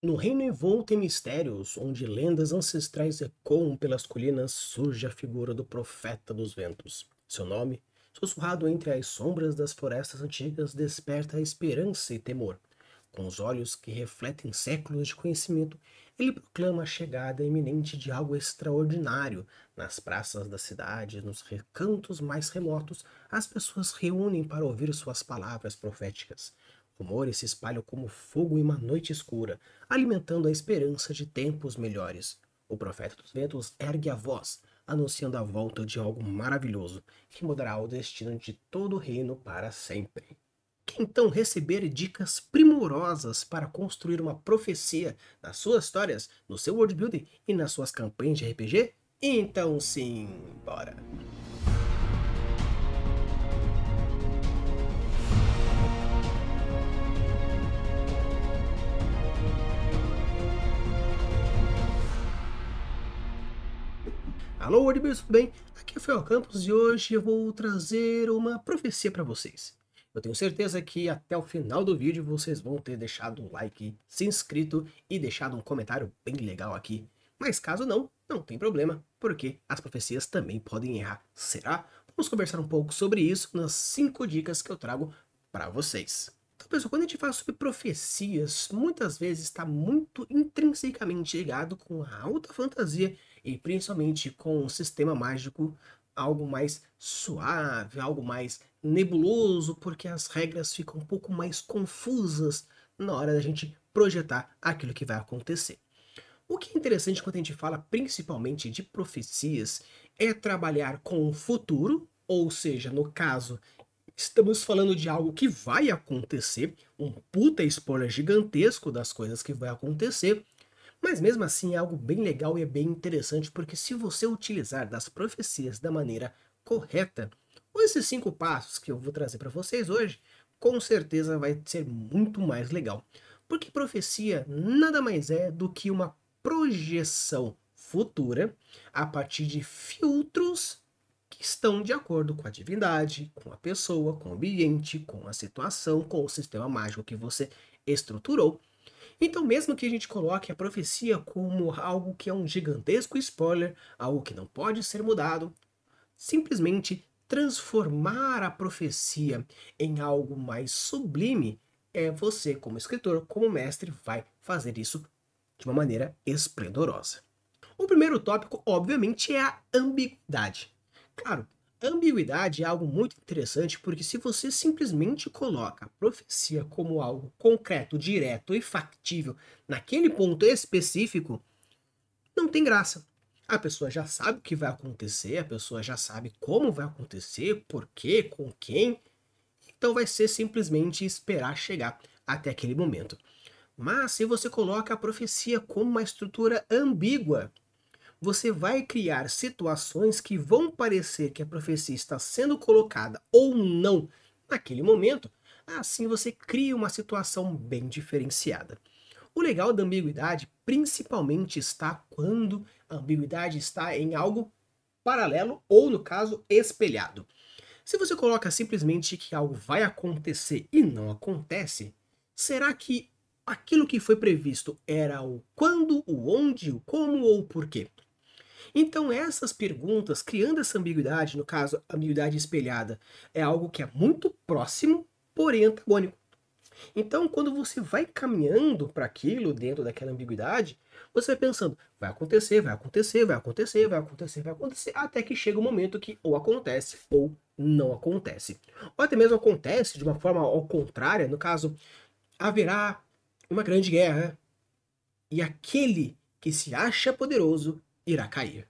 No reino envolto em mistérios, onde lendas ancestrais ecoam pelas colinas, surge a figura do Profeta dos Ventos. Seu nome, sussurrado entre as sombras das florestas antigas, desperta esperança e temor. Com os olhos que refletem séculos de conhecimento, ele proclama a chegada iminente de algo extraordinário. Nas praças da cidade, nos recantos mais remotos, as pessoas reúnem para ouvir suas palavras proféticas. Rumores se espalham como fogo em uma noite escura, alimentando a esperança de tempos melhores. O profeta dos ventos ergue a voz, anunciando a volta de algo maravilhoso, que mudará o destino de todo o reino para sempre. Quer então receber dicas primorosas para construir uma profecia nas suas histórias, no seu worldbuilding e nas suas campanhas de RPG? Então sim, bora! Alô, WordBuilders, tudo bem? Aqui é o Fel Campos e hoje eu vou trazer uma profecia para vocês. Eu tenho certeza que até o final do vídeo vocês vão ter deixado um like, se inscrito e deixado um comentário bem legal aqui. Mas caso não, não tem problema, porque as profecias também podem errar. Será? Vamos conversar um pouco sobre isso nas 5 dicas que eu trago para vocês. Então, pessoal, quando a gente fala sobre profecias, muitas vezes está muito intrinsecamente ligado com a alta fantasia e principalmente com um sistema mágico algo mais suave, algo mais nebuloso, porque as regras ficam um pouco mais confusas na hora da gente projetar aquilo que vai acontecer. O que é interessante quando a gente fala principalmente de profecias é trabalhar com o futuro, ou seja, no caso, estamos falando de algo que vai acontecer, um puta spoiler gigantesco das coisas que vai acontecer, mas mesmo assim é algo bem legal e é bem interessante, porque se você utilizar das profecias da maneira correta, esses 5 passos que eu vou trazer para vocês hoje, com certeza vai ser muito mais legal. Porque profecia nada mais é do que uma projeção futura a partir de filtros que estão de acordo com a divindade, com a pessoa, com o ambiente, com a situação, com o sistema mágico que você estruturou. Então, mesmo que a gente coloque a profecia como algo que é um gigantesco spoiler, algo que não pode ser mudado, simplesmente transformar a profecia em algo mais sublime, você, como escritor, como mestre, vai fazer isso de uma maneira esplendorosa. O primeiro tópico, obviamente, é a ambiguidade. Claro, ambiguidade é algo muito interessante porque se você simplesmente coloca a profecia como algo concreto, direto e factível naquele ponto específico, não tem graça. A pessoa já sabe o que vai acontecer, a pessoa já sabe como vai acontecer, por quê, com quem, então vai ser simplesmente esperar chegar até aquele momento. Mas se você coloca a profecia como uma estrutura ambígua, você vai criar situações que vão parecer que a profecia está sendo colocada ou não naquele momento, assim você cria uma situação bem diferenciada. O legal da ambiguidade principalmente está quando a ambiguidade está em algo paralelo ou, no caso, espelhado. Se você coloca simplesmente que algo vai acontecer e não acontece, será que aquilo que foi previsto era o quando, o onde, o como ou o porquê? Então essas perguntas, criando essa ambiguidade, no caso, a ambiguidade espelhada, é algo que é muito próximo, porém antagônico. Então, quando você vai caminhando para aquilo dentro daquela ambiguidade, você vai pensando, vai acontecer, vai acontecer, vai acontecer, vai acontecer, vai acontecer, até que chega o um momento que ou acontece ou não acontece. Ou até mesmo acontece de uma forma ao contrária, no caso, haverá uma grande guerra e aquele que se acha poderoso irá cair.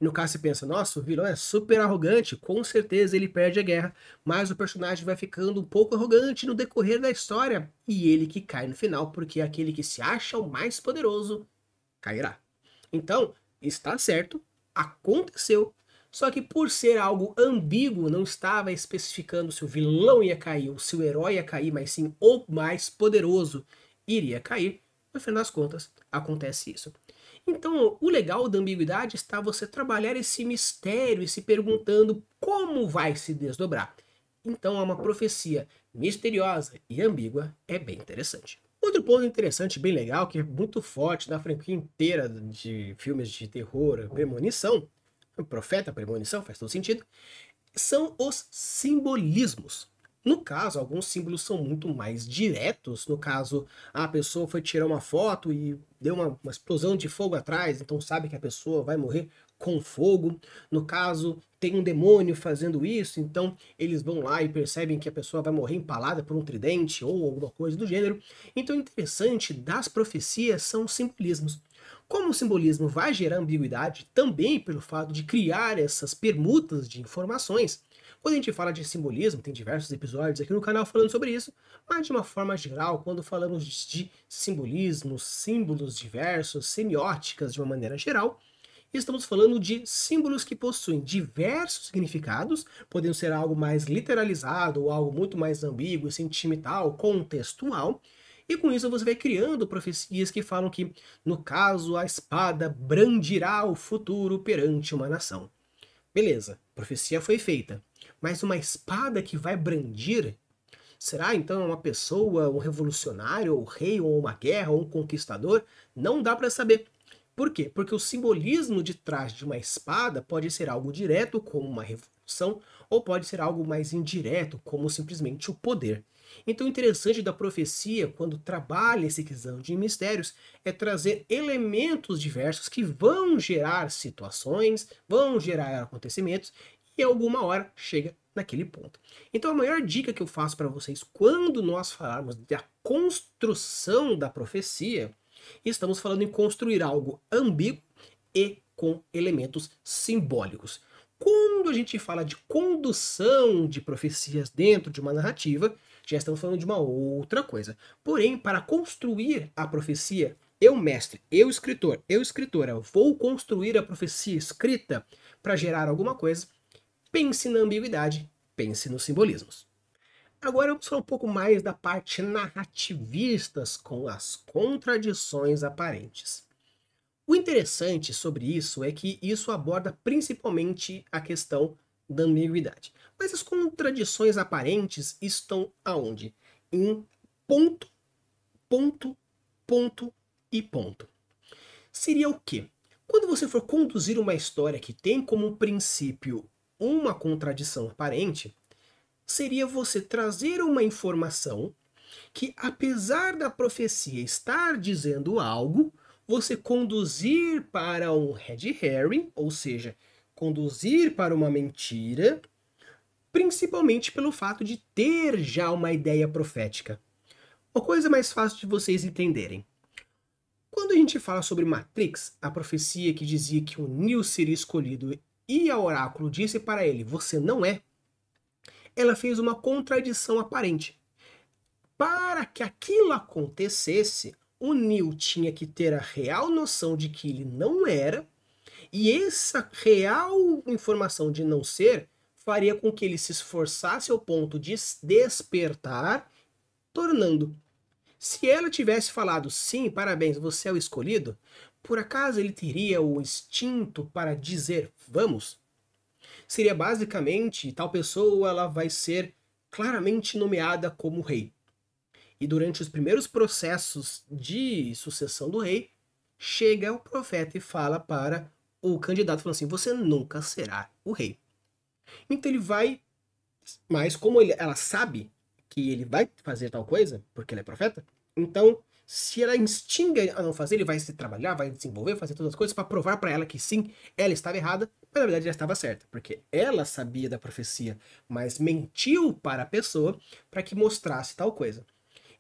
E no caso você pensa, nossa, o vilão é super arrogante, com certeza ele perde a guerra, mas o personagem vai ficando um pouco arrogante no decorrer da história, e ele que cai no final, porque aquele que se acha o mais poderoso cairá. Então, está certo, aconteceu, só que por ser algo ambíguo, não estava especificando se o vilão ia cair ou se o herói ia cair, mas sim o mais poderoso iria cair, no final das contas, acontece isso. Então, o legal da ambiguidade está você trabalhar esse mistério e se perguntando como vai se desdobrar. Então, é uma profecia misteriosa e ambígua, é bem interessante. O Outro ponto interessante, bem legal, que é muito forte na franquia inteira de filmes de terror, premonição, profeta, premonição, faz todo sentido, são os simbolismos. No caso, alguns símbolos são muito mais diretos. No caso, a pessoa foi tirar uma foto e deu uma explosão de fogo atrás, então sabe que a pessoa vai morrer com fogo. No caso, tem um demônio fazendo isso, então eles vão lá e percebem que a pessoa vai morrer empalada por um tridente ou alguma coisa do gênero. Então, o interessante das profecias são os simbolismos. Como o simbolismo vai gerar ambiguidade também pelo fato de criar essas permutas de informações, quando a gente fala de simbolismo, tem diversos episódios aqui no canal falando sobre isso, mas de uma forma geral, quando falamos de simbolismo, símbolos diversos, semióticas de uma maneira geral, estamos falando de símbolos que possuem diversos significados, podendo ser algo mais literalizado ou algo muito mais ambíguo, sentimental, contextual, e com isso você vai criando profecias que falam que, no caso, a espada brandirá o futuro perante uma nação. Beleza, profecia foi feita, mas uma espada que vai brandir? Será então uma pessoa, um revolucionário, ou um rei, ou uma guerra, ou um conquistador? Não dá para saber. Por quê? Porque o simbolismo de trás de uma espada pode ser algo direto, como uma revolução, ou pode ser algo mais indireto, como simplesmente o poder. Então o interessante da profecia, quando trabalha esse questão de mistérios, é trazer elementos diversos que vão gerar situações, vão gerar acontecimentos, e alguma hora chega naquele ponto. Então a maior dica que eu faço para vocês quando nós falarmos da construção da profecia, estamos falando em construir algo ambíguo e com elementos simbólicos. Quando a gente fala de condução de profecias dentro de uma narrativa, já estamos falando de uma outra coisa. Porém, para construir a profecia, eu, mestre, eu, escritora, vou construir a profecia escrita para gerar alguma coisa, pense na ambiguidade, pense nos simbolismos. Agora vamos falar um pouco mais da parte narrativistas com as contradições aparentes. O interessante sobre isso é que isso aborda principalmente a questão da ambiguidade. Mas as contradições aparentes estão aonde? Em ponto, ponto, ponto e ponto. Seria o quê? Quando você for conduzir uma história que tem como princípio uma contradição aparente, seria você trazer uma informação que, apesar da profecia estar dizendo algo, você conduzir para um red herring, ou seja, conduzir para uma mentira, principalmente pelo fato de ter já uma ideia profética. Uma coisa mais fácil de vocês entenderem. Quando a gente fala sobre Matrix, a profecia que dizia que o Neo seria escolhido e a oráculo disse para ele, você não é, ela fez uma contradição aparente. Para que aquilo acontecesse, o Neo tinha que ter a real noção de que ele não era, e essa real informação de não ser faria com que ele se esforçasse ao ponto de despertar, tornando. Se ela tivesse falado, sim, parabéns, você é o escolhido, por acaso ele teria o instinto para dizer, vamos? Seria basicamente, tal pessoa ela vai ser claramente nomeada como rei. E durante os primeiros processos de sucessão do rei, chega o profeta e fala para o candidato, falando assim, você nunca será o rei. Então ele vai, mas como ela sabe que ele vai fazer tal coisa, porque ele é profeta, então se ela instiga a não fazer, ele vai se trabalhar, vai desenvolver, fazer todas as coisas para provar para ela que sim, ela estava errada, mas na verdade ela estava certa, porque ela sabia da profecia, mas mentiu para a pessoa para que mostrasse tal coisa.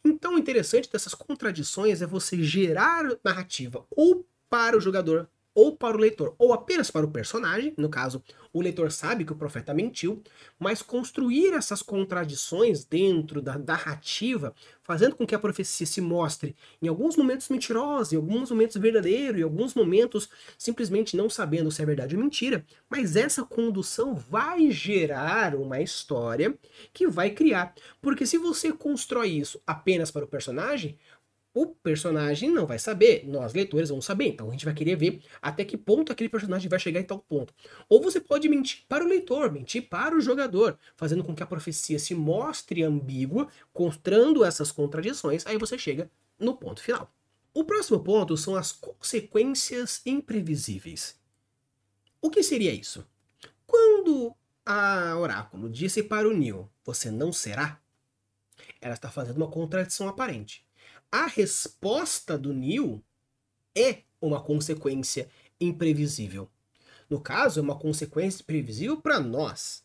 Então o interessante dessas contradições é você gerar narrativa ou para o jogador, ou para o leitor, ou apenas para o personagem, no caso, o leitor sabe que o profeta mentiu, mas construir essas contradições dentro da narrativa, fazendo com que a profecia se mostre em alguns momentos mentirosa, em alguns momentos verdadeiro, em alguns momentos simplesmente não sabendo se é verdade ou mentira, mas essa condução vai gerar uma história que vai criar. Porque se você constrói isso apenas para o personagem não vai saber, nós leitores vamos saber, então a gente vai querer ver até que ponto aquele personagem vai chegar em tal ponto. Ou você pode mentir para o leitor, mentir para o jogador, fazendo com que a profecia se mostre ambígua, mostrando essas contradições, aí você chega no ponto final. O próximo ponto são as consequências imprevisíveis. O que seria isso? Quando a oráculo disse para o Neo, você não será, ela está fazendo uma contradição aparente. A resposta do Neo é uma consequência imprevisível. No caso, é uma consequência imprevisível para nós,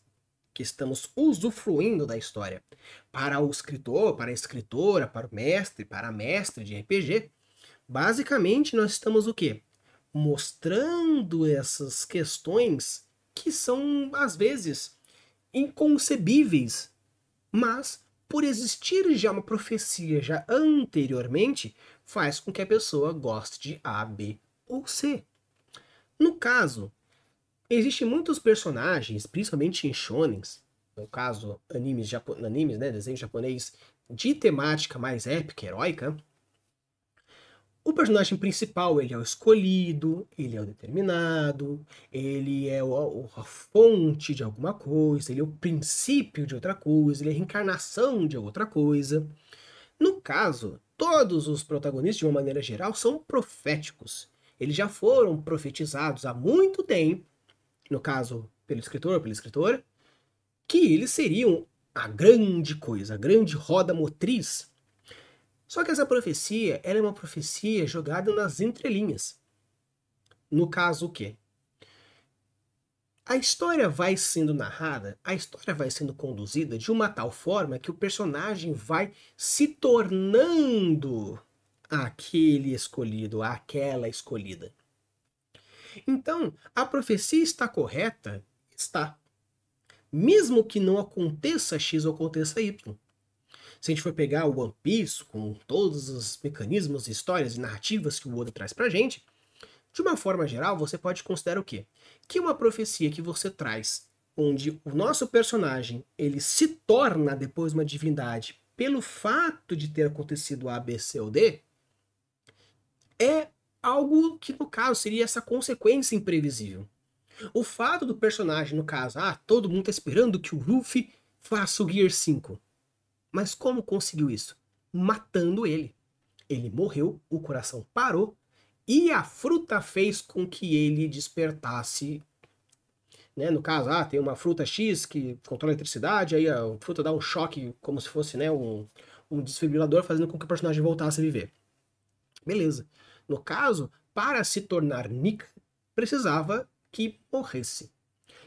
que estamos usufruindo da história. Para o escritor, para a escritora, para o mestre, para a mestre de RPG, basicamente nós estamos o quê? Mostrando essas questões que são, às vezes, inconcebíveis, mas por existir já uma profecia já anteriormente, faz com que a pessoa goste de A, B ou C. No caso, existem muitos personagens, principalmente em shonens, no caso animes, né, desenho japonês de temática mais épica, heróica. O personagem principal, ele é o escolhido, ele é o determinado, ele é a fonte de alguma coisa, ele é o princípio de outra coisa, ele é a reencarnação de outra coisa. No caso, todos os protagonistas, de uma maneira geral, são proféticos. Eles já foram profetizados há muito tempo, no caso, pelo escritor, pela escritora, que eles seriam a grande coisa, a grande roda motriz. Só que essa profecia, ela é uma profecia jogada nas entrelinhas. No caso, o quê? A história vai sendo narrada, a história vai sendo conduzida de uma tal forma que o personagem vai se tornando aquele escolhido, aquela escolhida. Então, a profecia está correta? Está. Mesmo que não aconteça X ou aconteça Y. Se a gente for pegar o One Piece, com todos os mecanismos, histórias e narrativas que o Oda traz pra gente, de uma forma geral, você pode considerar o quê? Que uma profecia que você traz, onde o nosso personagem, ele se torna depois uma divindade pelo fato de ter acontecido A, B, C ou D, é algo que, no caso, seria essa consequência imprevisível. O fato do personagem, no caso, todo mundo tá esperando que o Luffy faça o Gear 5. Mas como conseguiu isso? Matando ele. Ele morreu, o coração parou, e a fruta fez com que ele despertasse. Né? No caso, tem uma fruta X que controla a eletricidade, aí a fruta dá um choque, como se fosse, né, um desfibrilador, fazendo com que o personagem voltasse a viver. Beleza. No caso, para se tornar Nika, precisava que morresse.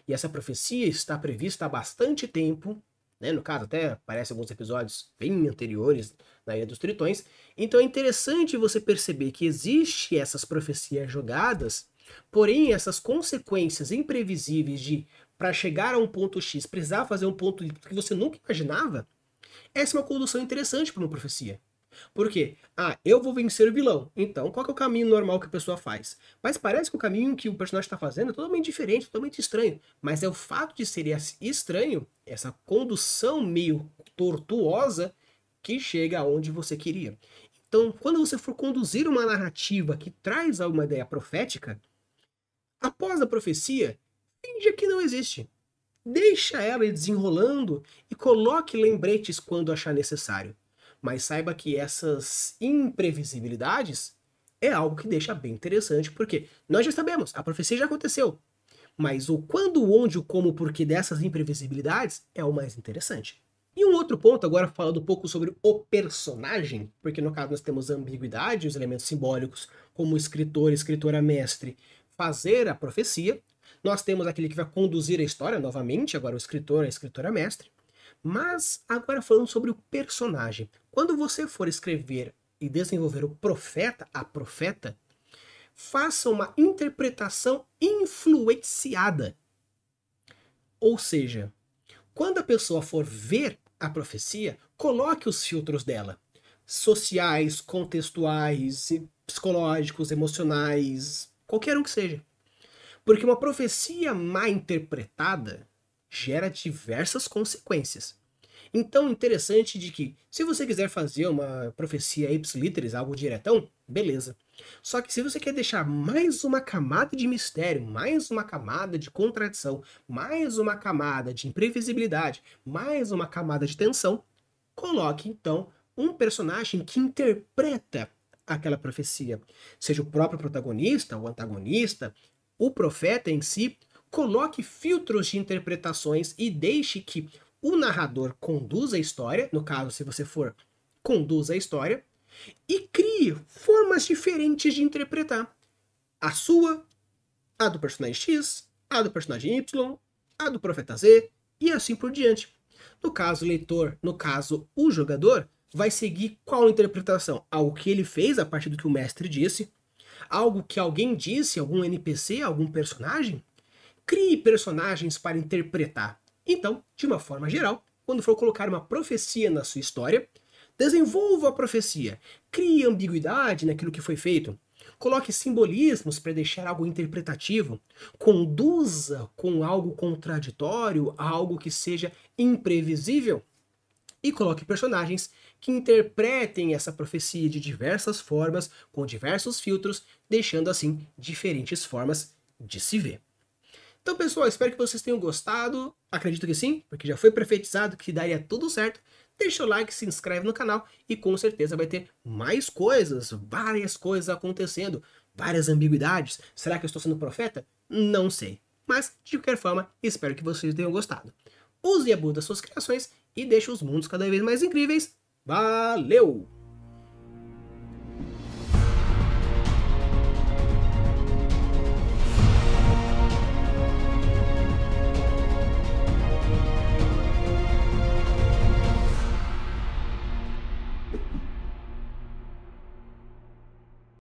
E essa profecia está prevista há bastante tempo, né? No caso, até aparece alguns episódios bem anteriores na Ilha dos Tritões. Então é interessante você perceber que existe essas profecias jogadas, porém essas consequências imprevisíveis de, para chegar a um ponto X, precisar fazer um ponto que você nunca imaginava, essa é uma condução interessante para uma profecia. Por quê? Eu vou vencer o vilão. Então, qual que é o caminho normal que a pessoa faz? Mas parece que o caminho que o personagem está fazendo é totalmente diferente, totalmente estranho. Mas é o fato de ser estranho, essa condução meio tortuosa, que chega aonde você queria. Então, quando você for conduzir uma narrativa que traz alguma ideia profética, após a profecia, finja que não existe. Deixa ela ir desenrolando e coloque lembretes quando achar necessário. Mas saiba que essas imprevisibilidades é algo que deixa bem interessante, porque nós já sabemos, a profecia já aconteceu. Mas o quando, o onde, o como, o porquê dessas imprevisibilidades é o mais interessante. E um outro ponto, agora falando um pouco sobre o personagem, porque no caso nós temos a ambiguidade, os elementos simbólicos, como escritor, escritora, mestre, fazer a profecia. Nós temos aquele que vai conduzir a história, novamente, agora o escritor, a escritora, mestre. Mas agora falando sobre o personagem. Quando você for escrever e desenvolver o profeta, a profeta, faça uma interpretação influenciada. Ou seja, quando a pessoa for ver a profecia, coloque os filtros dela. Sociais, contextuais, psicológicos, emocionais, qualquer um que seja. Porque uma profecia mal interpretada gera diversas consequências. Então, interessante de que, se você quiser fazer uma profecia ipsiliteris, algo diretão, beleza. Só que se você quer deixar mais uma camada de mistério, mais uma camada de contradição, mais uma camada de imprevisibilidade, mais uma camada de tensão, coloque, então, um personagem que interpreta aquela profecia, seja o próprio protagonista, o antagonista, o profeta em si, coloque filtros de interpretações e deixe que o narrador conduza a história, no caso, se você for, conduza a história, e crie formas diferentes de interpretar. A sua, a do personagem X, a do personagem Y, a do profeta Z, e assim por diante. No caso, o leitor, no caso, o jogador, vai seguir qual interpretação? Algo que ele fez a partir do que o mestre disse? Algo que alguém disse, algum NPC, algum personagem? Crie personagens para interpretar. Então, de uma forma geral, quando for colocar uma profecia na sua história, desenvolva a profecia, crie ambiguidade naquilo que foi feito, coloque simbolismos para deixar algo interpretativo, conduza com algo contraditório, algo que seja imprevisível, e coloque personagens que interpretem essa profecia de diversas formas, com diversos filtros, deixando assim diferentes formas de se ver. Então, pessoal, espero que vocês tenham gostado. Acredito que sim, porque já foi profetizado que daria tudo certo. Deixa o like, se inscreve no canal e com certeza vai ter mais coisas, várias coisas acontecendo, várias ambiguidades. Será que eu estou sendo profeta? Não sei. Mas, de qualquer forma, espero que vocês tenham gostado. Use e abude das suas criações e deixe os mundos cada vez mais incríveis. Valeu!